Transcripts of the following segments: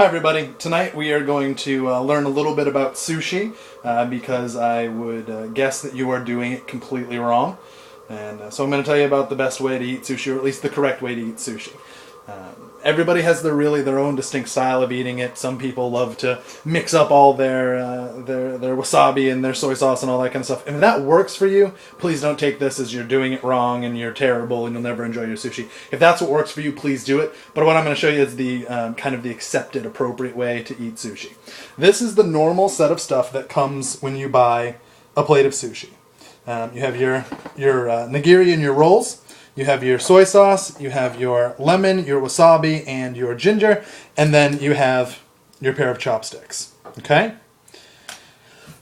Hi everybody, tonight we are going to learn a little bit about sushi because I would guess that you are doing it completely wrong. And so I'm going to tell you about the best way to eat sushi, or at least the correct way to eat sushi. Everybody has their own distinct style of eating it. Some people love to mix up all their wasabi and their soy sauce and all that kind of stuff. If that works for you, please don't take this as you're doing it wrong and you're terrible and you'll never enjoy your sushi. If that's what works for you, please do it. But what I'm going to show you is the kind of the accepted, appropriate way to eat sushi. This is the normal set of stuff that comes when you buy a plate of sushi. You have your nigiri and your rolls. You have your soy sauce, you have your lemon, your wasabi, and your ginger, and then you have your pair of chopsticks. Okay?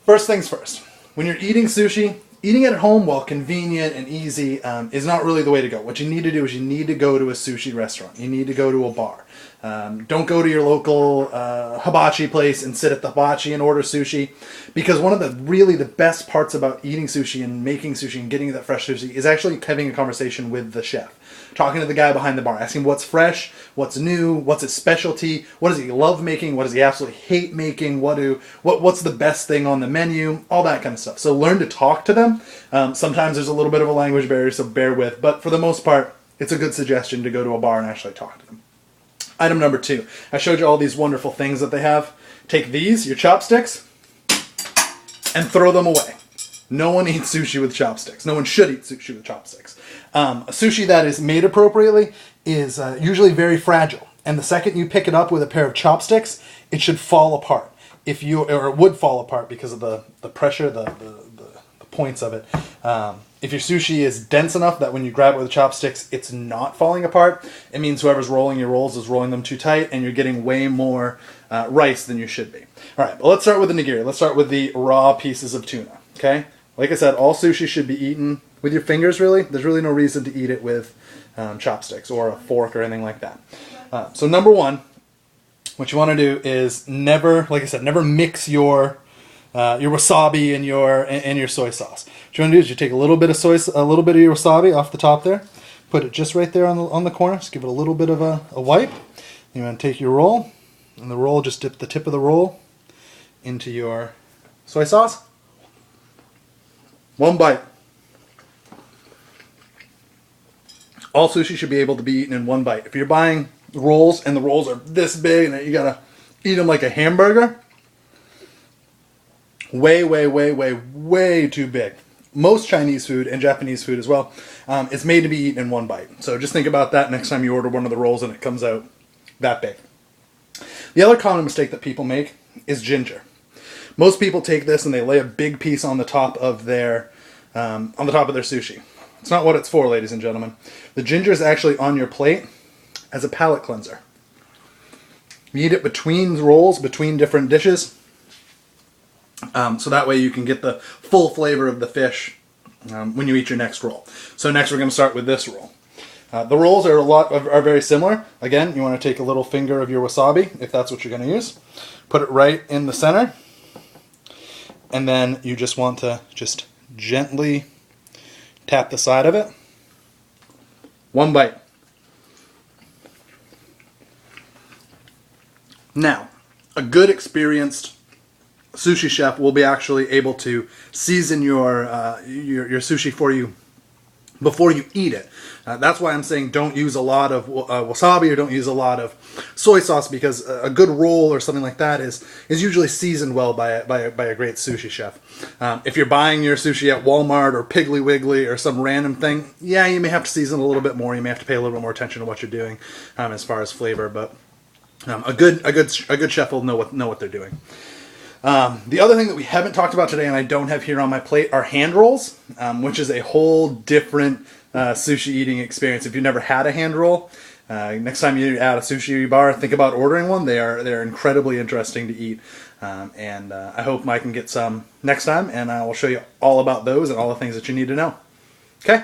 First things first. When you're eating sushi, eating it at home, while convenient and easy, is not really the way to go. What you need to do is you need to go to a sushi restaurant. You need to go to a bar. Don't go to your local hibachi place and sit at the hibachi and order sushi, because one of the best parts about eating sushi and making sushi and getting that fresh sushi is actually having a conversation with the chef. Talking to the guy behind the bar, asking what's fresh, what's new, what's his specialty, what does he love making, what does he absolutely hate making, what's the best thing on the menu, all that kind of stuff. So learn to talk to them. Sometimes there's a little bit of a language barrier, so bear with, but for the most part, it's a good suggestion to go to a bar and actually talk to them. Item number 2. I showed you all these wonderful things that they have. Take these, your chopsticks, and throw them away. No one eats sushi with chopsticks. No one should eat sushi with chopsticks. A sushi that is made appropriately is usually very fragile. And the second you pick it up with a pair of chopsticks, it should fall apart. Or it would fall apart because of the pressure, the points of it. If your sushi is dense enough that when you grab it with chopsticks, it's not falling apart, it means whoever's rolling your rolls is rolling them too tight and you're getting way more rice than you should be. All right, well, let's start with the nigiri. Let's start with the raw pieces of tuna, okay? Like I said, all sushi should be eaten with your fingers, really. There's really no reason to eat it with chopsticks or a fork or anything like that. So number 1, what you want to do is never mix your wasabi and your soy sauce. What you want to do is you take a little bit of your wasabi off the top there, put it just right there on the corner. Just give it a little bit of a wipe. You want to take your roll, and the roll, just dip the tip of the roll into your soy sauce. One bite. All sushi should be able to be eaten in one bite. If you're buying rolls and the rolls are this big and you gotta eat them like a hamburger, way too big. Most Chinese food, and Japanese food as well, is made to be eaten in one bite. So just think about that next time you order one of the rolls and it comes out that big. The other common mistake that people make is ginger. Most people take this and they lay a big piece on the top of their sushi. It's not what it's for, ladies and gentlemen. The ginger is actually on your plate as a palate cleanser. You eat it between rolls, between different dishes. So that way you can get the full flavor of the fish when you eat your next roll. So next we're going to start with this roll. The rolls are very similar. Again, you want to take a little finger of your wasabi, if that's what you're going to use. Put it right in the center. And then you just want to just gently tap the side of it. One bite. Now, a good experienced sushi chef will be actually able to season your sushi for you before you eat it. That's why I'm saying don't use a lot of wasabi or don't use a lot of soy sauce, because a good roll or something like that is usually seasoned well by a great sushi chef. If you're buying your sushi at Walmart or Piggly Wiggly or some random thing, yeah, you may have to season a little bit more. You may have to pay a little bit more attention to what you're doing as far as flavor, but a good chef will know what they're doing. The other thing that we haven't talked about today, and I don't have here on my plate, are hand rolls, which is a whole different sushi eating experience. If you've never had a hand roll, next time you're at a sushi bar, think about ordering one. They're incredibly interesting to eat, and I hope Mike can get some next time, and I will show you all about those and all the things that you need to know. Okay?